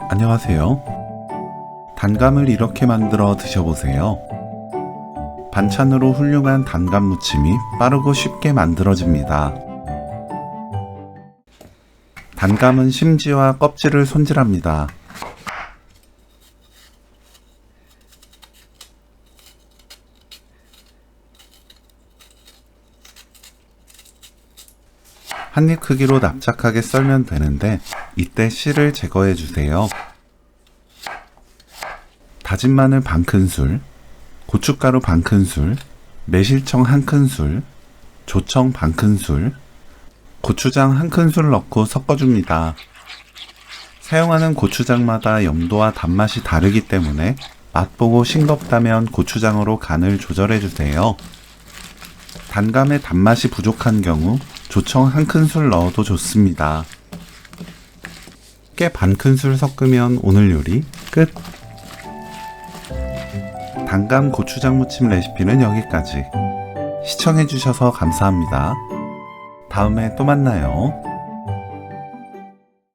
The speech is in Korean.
안녕하세요. 단감을 이렇게 만들어 드셔보세요. 반찬으로 훌륭한 단감 무침이 빠르고 쉽게 만들어집니다. 단감은 심지와 껍질을 손질합니다. 한입 크기로 납작하게 썰면 되는데 이때 씨를 제거해 주세요. 다진 마늘 반큰술, 고춧가루 반큰술, 매실청 1큰술, 조청 반큰술, 고추장 1큰술 넣고 섞어줍니다. 사용하는 고추장마다 염도와 단맛이 다르기 때문에 맛보고 싱겁다면 고추장으로 간을 조절해주세요. 단감의 단맛이 부족한 경우 조청 1큰술 넣어도 좋습니다. 깨 반큰술 섞으면 오늘 요리 끝! 단감 고추장 무침 레시피는 여기까지. 시청해주셔서 감사합니다. 다음에 또 만나요.